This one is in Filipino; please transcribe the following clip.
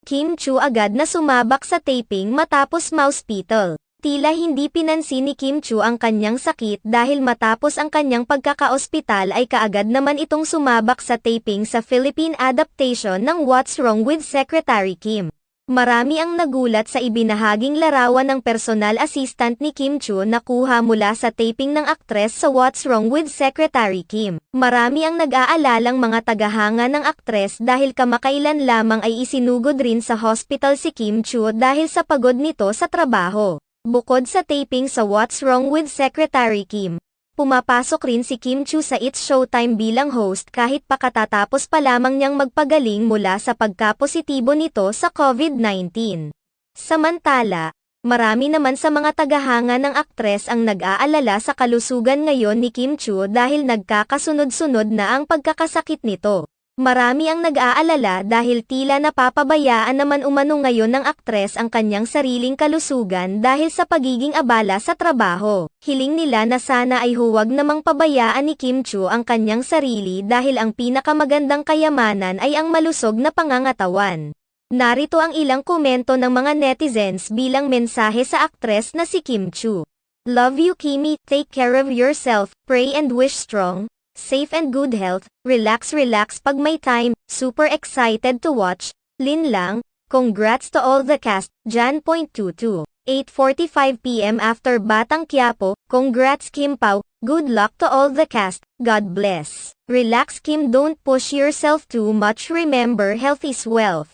Kim Chiu agad na sumabak sa taping matapos ma-hospital. Tila hindi pinansin ni Kim Chiu ang kanyang sakit dahil matapos ang kanyang pagkaka-ospital ay kaagad naman itong sumabak sa taping sa Philippine adaptation ng What's Wrong with Secretary Kim. Marami ang nagulat sa ibinahaging larawan ng personal assistant ni Kim Chiu na kuha mula sa taping ng aktres sa What's Wrong with Secretary Kim. Marami ang nag-aalalang mga tagahanga ng aktres dahil kamakailan lamang ay isinugod rin sa hospital si Kim Chiu dahil sa pagod nito sa trabaho. Bukod sa taping sa What's Wrong with Secretary Kim, pumapasok rin si Kim Chiu sa It's Showtime bilang host kahit pakatatapos pa lamang niyang magpagaling mula sa pagkapositibo nito sa COVID-19. Samantala, marami naman sa mga tagahanga ng aktres ang nag-aalala sa kalusugan ngayon ni Kim Chiu dahil nagkakasunod-sunod na ang pagkakasakit nito. Marami ang nag-aalala dahil tila napapabayaan naman umano ngayon ng aktres ang kanyang sariling kalusugan dahil sa pagiging abala sa trabaho. Hiling nila na sana ay huwag namang pabayaan ni Kim Chiu ang kanyang sarili dahil ang pinakamagandang kayamanan ay ang malusog na pangangatawan. Narito ang ilang komento ng mga netizens bilang mensahe sa aktres na si Kim Chiu. Love you Kimmy, take care of yourself, pray and wish strong, safe and good health, relax pag may time, super excited to watch, Lin Lang, congrats to all the cast, Jan.22, 8:45 p.m. after Batang Quiapo, congrats Kim Pao, good luck to all the cast, God bless. Relax Kim, don't push yourself too much, remember health is wealth.